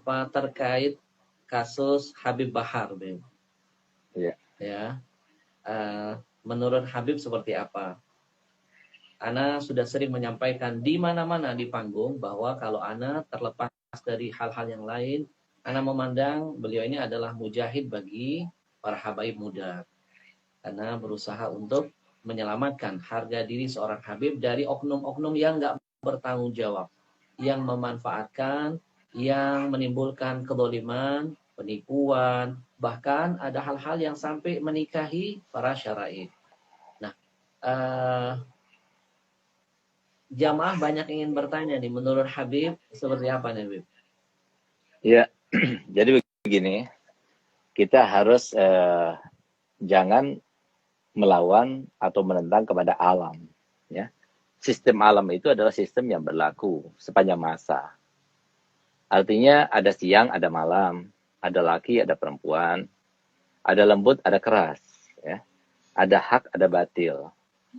apa terkait kasus Habib Bahar, Bim. Iya. Ya. Menurut Habib seperti apa? Ana sudah sering menyampaikan di mana-mana di panggung bahwa kalau Ana terlepas dari hal-hal yang lain, Ana memandang beliau ini adalah mujahid bagi para habaib muda. Karena berusaha untuk menyelamatkan harga diri seorang Habib dari oknum-oknum yang nggak bertanggung jawab, yang memanfaatkan, yang menimbulkan kedoliman, penipuan, bahkan ada hal-hal yang sampai menikahi para syara'i. Nah, jamaah banyak ingin bertanya nih, menurut Habib seperti apa nih, Habib? Ya, jadi begini, kita harus jangan melawan atau menentang kepada alam. Ya, sistem alam itu adalah sistem yang berlaku sepanjang masa. Artinya ada siang, ada malam, ada laki, ada perempuan, ada lembut, ada keras, ya, ada hak, ada batil,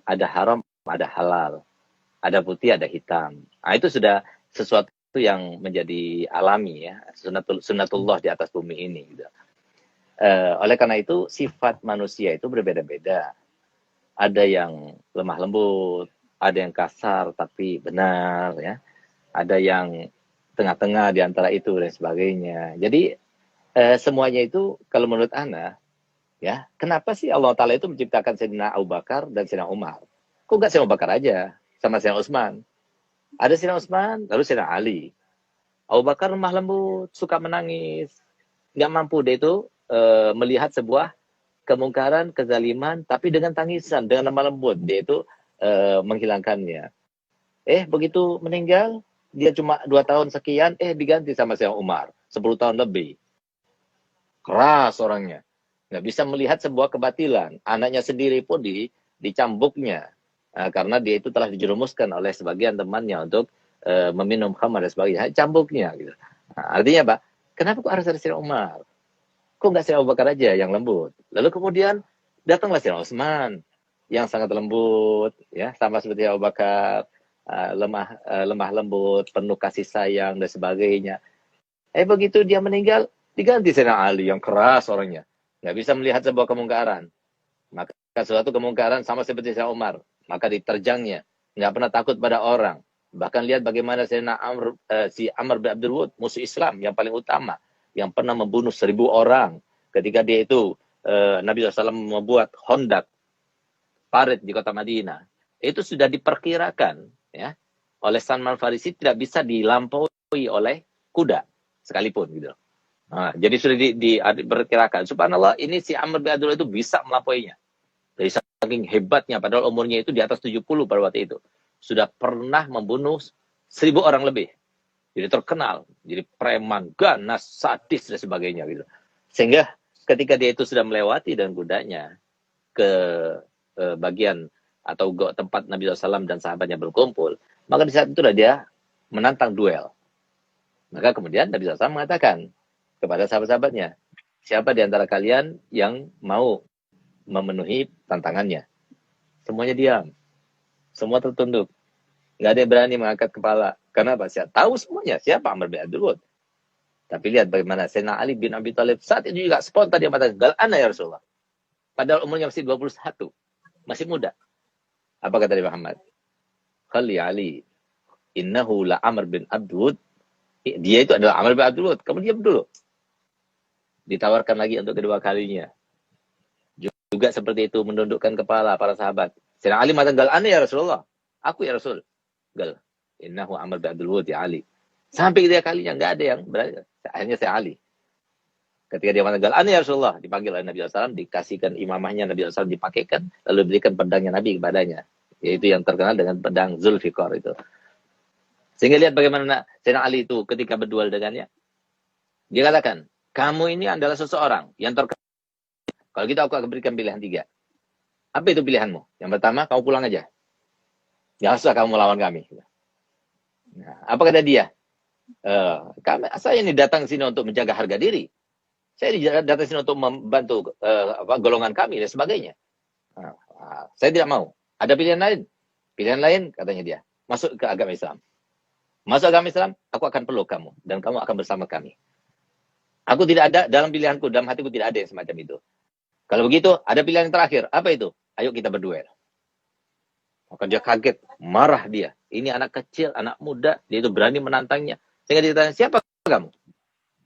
ada haram, ada halal, ada putih, ada hitam. Nah, itu sudah sesuatu yang menjadi alami, ya, sunatullah di atas bumi ini. Gitu. Oleh karena itu sifat manusia itu berbeda-beda. Ada yang lemah lembut, ada yang kasar tapi benar, ya. Ada yang tengah-tengah di antara itu dan sebagainya. Jadi semuanya itu kalau menurut Ana, ya, kenapa sih Allah Ta'ala itu menciptakan Sayyidina Abu Bakar dan Sayyidina Umar? Kok nggak Sayyidina Abu Bakar aja sama Sayyidina Utsman? Ada Sayyidina Utsman, lalu Sayyidina Ali. Abu Bakar lemah lembut, suka menangis, nggak mampu dia itu melihat sebuah kemungkaran, kezaliman, tapi dengan tangisan, dengan lemah lembut dia itu menghilangkannya. Begitu meninggal, dia cuma 2 tahun sekian, diganti sama Sayyidina Umar, 10 tahun lebih. Keras orangnya. Nggak bisa melihat sebuah kebatilan. Anaknya sendiri pun dicambuknya. Karena dia itu telah dijerumuskan oleh sebagian temannya untuk meminum khamar dan sebagainya. Cambuknya. Gitu. Nah, artinya apa? Kenapa kok harus ada Sayyidina Umar? Kok nggak Sayyidina Abu Bakar aja yang lembut? Lalu kemudian datanglah Sayyidina Utsman yang sangat lembut, ya, sama seperti Abu Bakar, lemah lembut, penuh kasih sayang dan sebagainya. Begitu dia meninggal, diganti Sayyidina Ali yang keras orangnya. Nggak bisa melihat sebuah kemungkaran. Maka suatu kemungkaran sama seperti Sayyidina Umar. Maka diterjangnya. Nggak pernah takut pada orang. Bahkan lihat bagaimana Sayyidina Amr bin Abdul Wud, musuh Islam yang paling utama. Yang pernah membunuh 1.000 orang. Ketika dia itu, Nabi SAW membuat hondak, parit di kota Madinah. Itu sudah diperkirakan, ya, oleh Salman Farisi tidak bisa dilampaui oleh kuda sekalipun gitu. Nah, jadi sudah diperkirakan. Subhanallah, ini si Amr bin Abdullah itu bisa melampauinya. Dari saking hebatnya, padahal umurnya itu di atas 70 pada waktu itu. Sudah pernah membunuh 1.000 orang lebih. Jadi terkenal, jadi preman, ganas, sadis dan sebagainya gitu. Sehingga ketika dia itu sudah melewati dan kudanya ke bagian atau tempat Nabi SAW dan sahabatnya berkumpul, maka di saat itulah dia menantang duel. Maka kemudian Nabi SAW mengatakan kepada sahabat-sahabatnya, siapa di antara kalian yang mau memenuhi tantangannya? Semuanya diam. Semua tertunduk. Nggak ada yang berani mengangkat kepala. Kenapa? Saya tahu semuanya. Siapa Amr bin Abdul Wud. Tapi lihat bagaimana Sayyidina Ali bin Abi Thalib saat itu juga spontan dia mengatakan, gal ana ya Rasulullah. Padahal umurnya masih 21. Masih muda. Apa kata Nabi Muhammad? Khalli Ali. Innahu la Amr bin Abdul Wud. Dia itu adalah Amr bin Abdul Wud. Kamu diam dulu. Ditawarkan lagi untuk kedua kalinya. Juga seperti itu menundukkan kepala para sahabat. Sayyidina Ali mengatakan, gal ana ya Rasulullah. Aku ya Rasul. Gal. Innahu Amr bin Abdul Wud ya Ali. Sampai ketiga kalinya nggak ada yang berani. Akhirnya saya Ali. Ketika dia mengatakan, gal ana ya Rasulullah. Dipanggil oleh Nabi SAW. Dikasihkan imamahnya Nabi SAW dipakaikan. Lalu berikan pedangnya Nabi kepadanya. Yaitu yang terkenal dengan pedang Zulfikar itu. Sehingga lihat bagaimana Sayyidina Ali itu ketika berduel dengannya. Dia katakan, kamu ini adalah seseorang yang terkenal. Kalau gitu aku akan berikan pilihan 3. Apa itu pilihanmu? Yang pertama, kamu pulang aja. Jangan usah kamu melawan kami. Nah, apa kata dia? Saya ini datang ke sini untuk menjaga harga diri. Saya datang ke sini untuk membantu golongan kami dan sebagainya. Saya tidak mau. Ada pilihan lain? Pilihan lain, katanya dia. Masuk ke agama Islam. Masuk agama Islam, aku akan peluk kamu. Dan kamu akan bersama kami. Aku tidak ada dalam pilihanku, dalam hatiku tidak ada yang semacam itu. Kalau begitu, ada pilihan yang terakhir. Apa itu? Ayo kita berduel. Maka dia kaget, marah dia. Ini anak kecil, anak muda, dia itu berani menantangnya. Sehingga dia tanya, siapa kamu?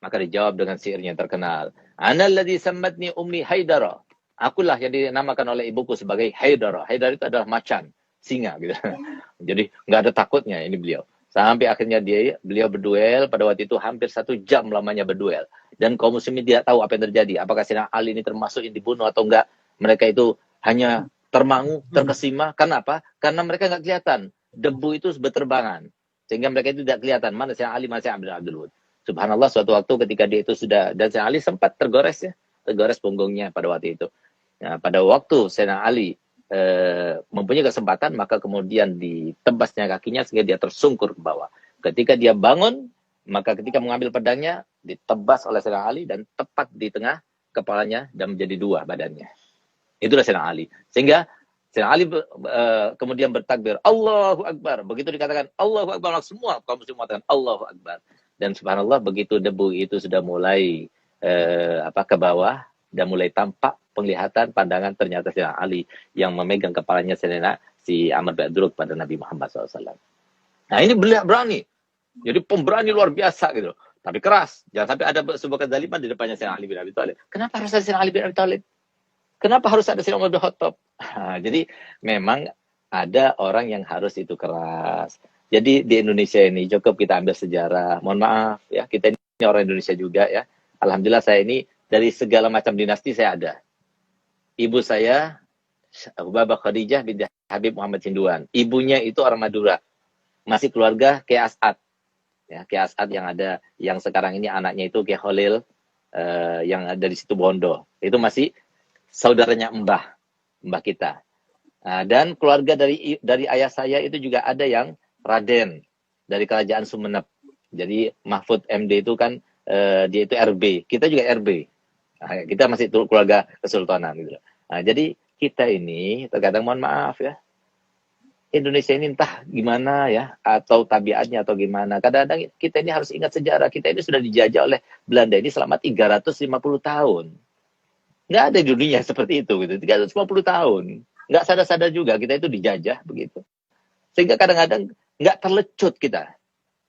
Maka dijawab dengan sihirnya yang terkenal. Ana alladhi sammatni ummi Haidara. Akulah yang dinamakan oleh ibuku sebagai Haidara. Haidara itu adalah macan, singa gitu. Jadi nggak ada takutnya ini beliau. Sampai akhirnya beliau berduel. Pada waktu itu hampir 1 jam lamanya berduel. Dan kaum muslimin tidak tahu apa yang terjadi. Apakah Sayyidina Ali ini termasuk yang dibunuh atau enggak. Mereka itu hanya termangu, terkesima. Kenapa? Karena mereka nggak kelihatan. Debu itu berterbangan. Sehingga mereka itu tidak kelihatan. Mana Sayyidina Ali, mana Sayyidina Abdul Wud. Subhanallah, suatu waktu ketika dia itu sudah, dan Sayyidina Ali sempat tergores ya. Tergores punggungnya pada waktu itu. Nah, pada waktu Sayyidina Ali mempunyai kesempatan, maka kemudian ditebasnya kakinya sehingga dia tersungkur ke bawah. Ketika dia bangun, maka ketika mengambil pedangnya, ditebas oleh Sayyidina Ali dan tepat di tengah kepalanya dan menjadi 2 badannya. Itulah Sayyidina Ali. Sehingga Sayyidina Ali kemudian bertakbir, Allahu Akbar. Begitu dikatakan Allahu Akbar, semua kaum muslim mengatakan Allahu Akbar. Dan subhanallah, begitu debu itu sudah mulai ke bawah dan mulai tampak penglihatan pandangan, ternyata Sayyidina Ali yang memegang kepalanya si Amr bin Abdul pada Nabi Muhammad SAW. Nah ini berani. Jadi pemberani luar biasa gitu. Tapi keras. Jangan sampai ada sebuah kezaliman di depannya Sayyidina Ali bin Abi Thalib. Kenapa harus ada Sayyidina Ali bin Abi Thalib? Kenapa harus ada Sayyidina Umar bin Khattab? Jadi memang ada orang yang harus itu keras. Jadi di Indonesia ini cukup kita ambil sejarah. Mohon maaf ya, kita ini orang Indonesia juga ya. Alhamdulillah saya ini dari segala macam dinasti saya ada. Ibu saya Baba Khadijah binti Habib Muhammad Sinduan. Ibunya itu orang Madura. Masih keluarga Kiai As'ad. Ya, Kiai As'ad yang ada, yang sekarang ini anaknya itu Kiai Khalil yang ada di situ Bondo. Itu masih saudaranya Mbah kita. Nah, dan keluarga dari ayah saya itu juga ada yang Raden dari kerajaan Sumeneb. Jadi Mahfud MD itu kan dia itu RB. Kita juga RB. Nah, kita masih keluarga kesultanan gitu. Nah, jadi kita ini terkadang mohon maaf ya. Indonesia ini entah gimana ya, atau tabiatnya atau gimana. Kadang-kadang kita ini harus ingat sejarah. Kita ini sudah dijajah oleh Belanda ini selama 350 tahun. Nggak ada di dunia seperti itu gitu. 350 tahun. Nggak sadar-sadar juga kita itu dijajah begitu. Sehingga kadang-kadang nggak terlecut kita.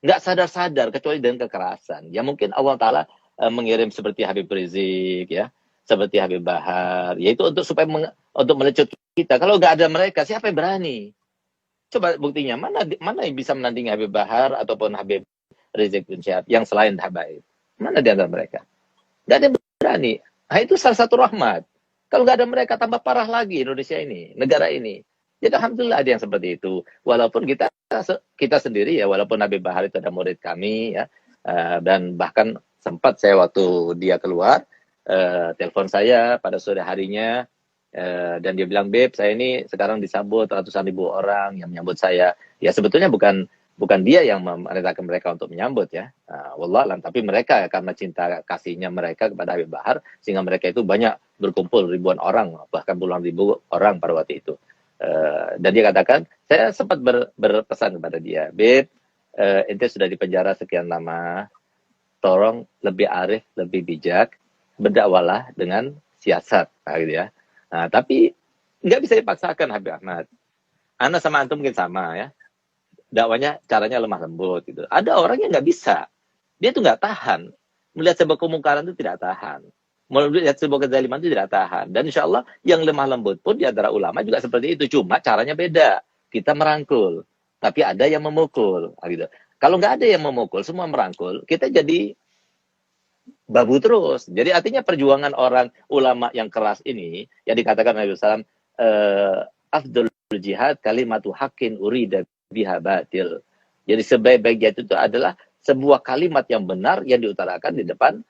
Nggak sadar-sadar kecuali dengan kekerasan. Ya mungkin Allah Ta'ala mengirim seperti Habib Rizik ya, seperti Habib Bahar, yaitu supaya untuk melecut kita. Kalau nggak ada mereka, siapa yang berani? Coba buktinya, mana yang bisa menandingi Habib Bahar ataupun Habib Rizik bin Syihab yang selain Habaib? Mana di antara mereka? Nggak ada yang berani. Nah, itu salah satu rahmat. Kalau nggak ada mereka, tambah parah lagi Indonesia ini, negara ini. Jadi alhamdulillah ada yang seperti itu. Walaupun kita sendiri ya, walaupun Habib Bahar itu ada murid kami ya, dan bahkan sempat saya waktu dia keluar, telepon saya pada sore harinya, dan dia bilang, Beb, saya ini sekarang disambut ratusan ribu orang yang menyambut saya. Ya sebetulnya bukan dia yang memerintahkan mereka untuk menyambut ya, wallahualam, tapi mereka karena cinta kasihnya mereka kepada Habib Bahar, sehingga mereka itu banyak berkumpul ribuan orang, bahkan puluhan ribu orang pada waktu itu. Dan dia katakan, saya sempat berpesan kepada dia, Beb, ente sudah di penjara sekian lama, tolong lebih arif, lebih bijak, berdakwalah dengan siasat, gitu ya. Nah, tapi nggak bisa dipaksakan Habib Ahmad. Ana sama antum mungkin sama ya. Dakwanya caranya lemah lembut gitu. Ada orang yang nggak bisa. Dia tuh nggak tahan. Melihat sebuah kemungkaran itu tidak tahan. Melihat sebuah kezaliman itu tidak tahan. Dan insya Allah yang lemah lembut pun di antara ulama juga seperti itu. Cuma caranya beda. Kita merangkul. Tapi ada yang memukul. Gitu. Kalau nggak ada yang memukul, semua merangkul, kita jadi babu terus. Jadi artinya perjuangan orang ulama yang keras ini, yang dikatakan Nabi SAW, afdul jihad kalimatu haqqin urida biha batil. Jadi sebaik-baik itu adalah sebuah kalimat yang benar yang diutarakan di depan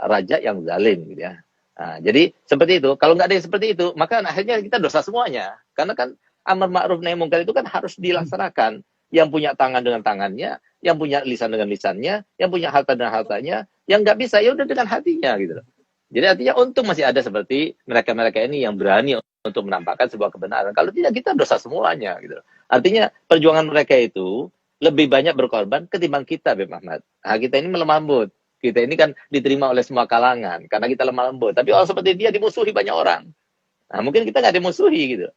raja yang zalim. Gitu ya. Nah, jadi seperti itu. Kalau nggak ada yang seperti itu, maka akhirnya kita dosa semuanya. Karena kan amar ma'ruf nahi munkar itu kan harus dilaksanakan. Yang punya tangan dengan tangannya, yang punya lisan dengan lisannya, yang punya harta dengan hartanya, yang nggak bisa ya udah dengan hatinya gitu loh. Jadi artinya untung masih ada seperti mereka-mereka ini yang berani untuk menampakkan sebuah kebenaran. Kalau tidak kita dosa semuanya gitu loh. Artinya perjuangan mereka itu lebih banyak berkorban ketimbang kita, Beb Ahmad. Nah, kita ini melemah lembut. Kita ini kan diterima oleh semua kalangan karena kita lemah lembut. Tapi orang seperti dia dimusuhi banyak orang. Nah, mungkin kita nggak dimusuhi gitu.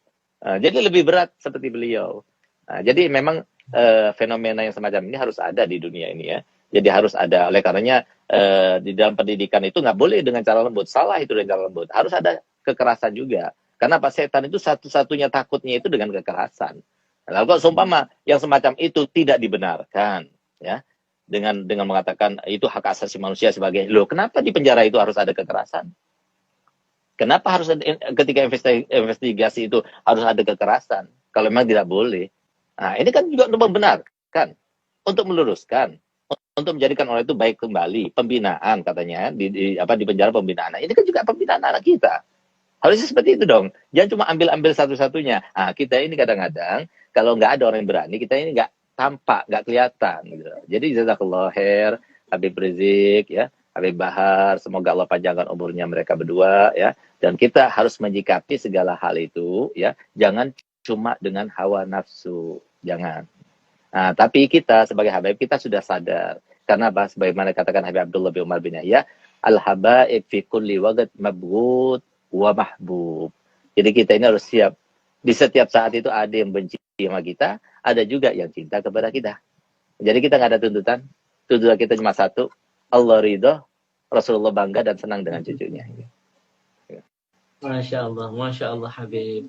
Jadi lebih berat seperti beliau. Jadi memang fenomena yang semacam ini harus ada di dunia ini ya. Jadi harus ada. Oleh karenanya di dalam pendidikan itu nggak boleh dengan cara lembut. Salah itu dengan cara lembut. Harus ada kekerasan juga. Karena Pak setan itu satu-satunya takutnya itu dengan kekerasan. Lalu kalau seumpama yang semacam itu tidak dibenarkan, ya, dengan mengatakan itu hak asasi manusia sebagai, loh kenapa di penjara itu harus ada kekerasan? Kenapa harus ada, ketika investigasi itu harus ada kekerasan? Kalau memang tidak boleh. Nah, ini kan juga untuk membenarkan, untuk meluruskan, untuk menjadikan orang itu baik kembali, pembinaan katanya di penjara pembinaan. Nah, ini kan juga pembinaan anak kita. Harusnya seperti itu dong. Jangan cuma ambil satu-satunya. Nah, kita ini kadang-kadang kalau nggak ada orang yang berani, kita ini nggak tampak, nggak kelihatan. Gitu. Jadi jazakallah khair, Habib Rizik, ya, Habib Bahar, semoga Allah panjangkan umurnya mereka berdua, ya. Dan kita harus menyikapi segala hal itu, ya. Jangan cuma dengan hawa nafsu, jangan. Nah, tapi kita sebagai Habib kita sudah sadar. Karena apa? Sebagaimana katakan Habib Abdullah bin Umar bin Yahya, al-habaib fi kulli waqt mabghut wa mahbub. Jadi kita ini harus siap. Di setiap saat itu ada yang benci sama kita, ada juga yang cinta kepada kita. Jadi kita nggak ada tuntutan. Tuntutan kita cuma satu, Allah ridho, Rasulullah bangga dan senang dengan cucunya. Masya Allah Habib.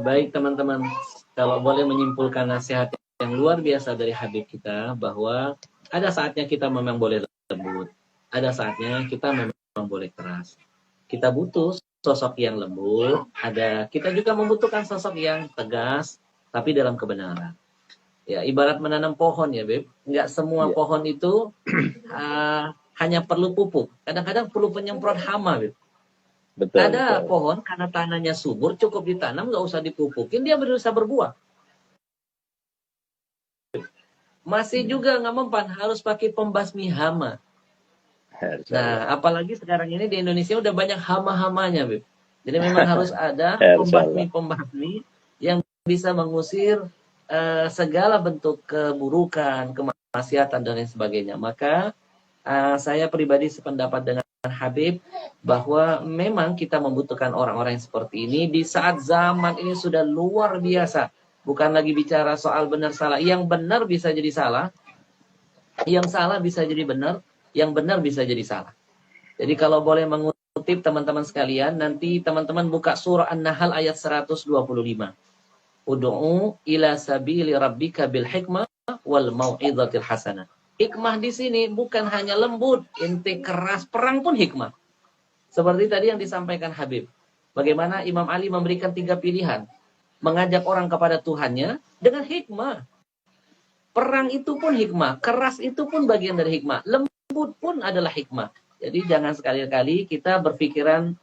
Baik teman-teman, kalau boleh menyimpulkan nasihat yang luar biasa dari Habib kita, bahwa ada saatnya kita memang boleh lembut, ada saatnya kita memang boleh keras. Kita butuh sosok yang lembut, kita juga membutuhkan sosok yang tegas, tapi dalam kebenaran. Ya, ibarat menanam pohon ya, Beb. Nggak semua pohon itu hanya perlu pupuk. Kadang-kadang perlu penyemprot hama, Beb. Ada pohon karena tanahnya subur, cukup ditanam, nggak usah dipupukin, dia bisa berbuah. Masih juga nggak mempan, harus pakai pembasmi hama. Nah, apalagi sekarang ini di Indonesia udah banyak hama-hamanya, Beb. Jadi memang harus ada pembasmi yang bisa mengusir segala bentuk keburukan, kemaksiatan dan lain sebagainya. Maka saya pribadi sependapat dengan Habib bahwa memang kita membutuhkan orang-orang yang seperti ini di saat zaman ini sudah luar biasa. Bukan lagi bicara soal benar salah. Yang benar bisa jadi salah, yang salah bisa jadi benar, yang benar bisa jadi salah. Jadi kalau boleh mengutip teman-teman sekalian, nanti teman-teman buka surah An-Nahl ayat 125. Ud'u ila sabili rabbika bil hikmah wal mau'izatil hasanah. Hikmah di sini bukan hanya lembut, inti keras, perang pun hikmah. Seperti tadi yang disampaikan Habib. Bagaimana Imam Ali memberikan 3 pilihan. Mengajak orang kepada Tuhannya dengan hikmah. Perang itu pun hikmah, keras itu pun bagian dari hikmah, lembut pun adalah hikmah. Jadi jangan sekali-kali kita berpikiran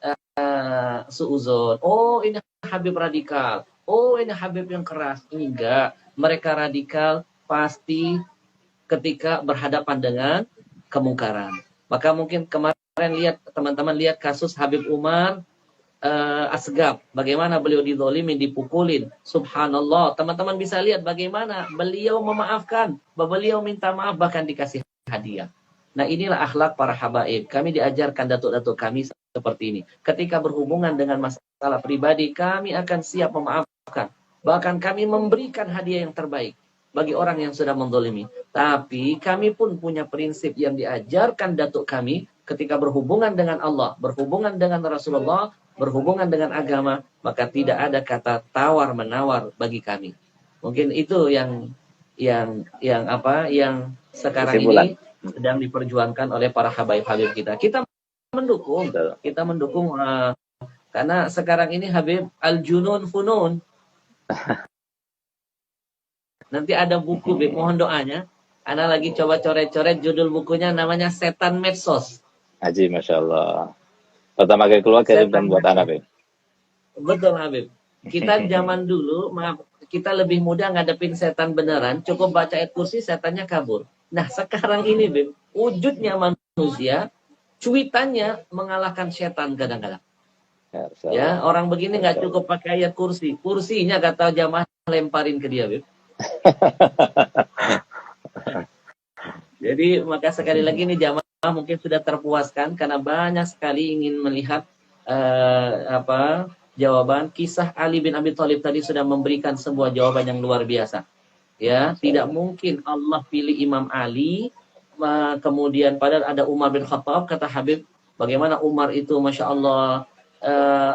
suuzon. Oh, ini Habib radikal. Oh, ini Habib yang keras. Enggak, mereka radikal pasti ketika berhadapan dengan kemungkaran. Maka mungkin kemarin teman-teman lihat kasus Habib Umar Asgab, bagaimana beliau dizolimi, dipukulin. Subhanallah, teman-teman bisa lihat bagaimana beliau memaafkan, beliau minta maaf, bahkan dikasih hadiah. Nah, inilah akhlak para habaib. Kami diajarkan datuk-datuk kami seperti ini. Ketika berhubungan dengan masalah pribadi, kami akan siap memaafkan. Bahkan kami memberikan hadiah yang terbaik bagi orang yang sudah menzalimi. Tapi kami pun punya prinsip yang diajarkan datuk kami ketika berhubungan dengan Allah, berhubungan dengan Rasulullah, berhubungan dengan agama, maka tidak ada kata tawar-menawar bagi kami. Mungkin itu yang sekarang ini sedang diperjuangkan oleh para habaib-habib kita. Kita mendukung, karena sekarang ini Habib al-junun funun. Nanti ada buku, Bib, mohon doanya. Ana lagi coba coret-coret, judul bukunya namanya Setan Medsos. Haji, Masya Allah. Pertama kali keluar kirimkan buat anak, Habib. Betul, Habib. Kita zaman dulu, kita lebih mudah ngadepin setan beneran, cukup baca ayat kursi, setannya kabur. Nah, sekarang ini, Bib, wujudnya manusia, cuitannya mengalahkan setan kadang-kadang. Ya, orang begini nggak cukup pakai ayat kursi. Kursinya kata jamaah lemparin ke dia, Bib. Jadi, maka sekali lagi ini jamaah mungkin sudah terpuaskan karena banyak sekali ingin melihat jawaban. Kisah Ali bin Abi Thalib tadi sudah memberikan sebuah jawaban yang luar biasa. Ya, tidak mungkin Allah pilih Imam Ali, kemudian padahal ada Umar bin Khattab, kata Habib, bagaimana Umar itu, Masya Allah,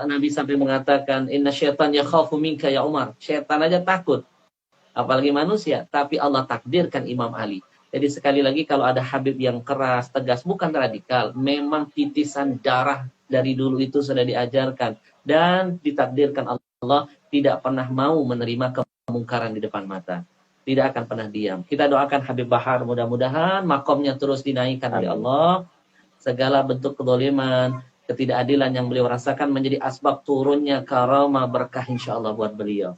Nabi sampai mengatakan, inna syaitan yakhafu minka ya Umar. Syaitan aja takut, apalagi manusia. Tapi Allah takdirkan Imam Ali. Jadi sekali lagi kalau ada Habib yang keras, tegas, bukan radikal. Memang titisan darah dari dulu itu sudah diajarkan. Dan ditakdirkan Allah tidak pernah mau menerima kemungkaran di depan mata. Tidak akan pernah diam. Kita doakan Habib Bahar, mudah-mudahan makomnya terus dinaikkan oleh Allah. Segala bentuk kezaliman, ketidakadilan yang beliau rasakan menjadi asbab turunnya karamah berkah insya Allah buat beliau.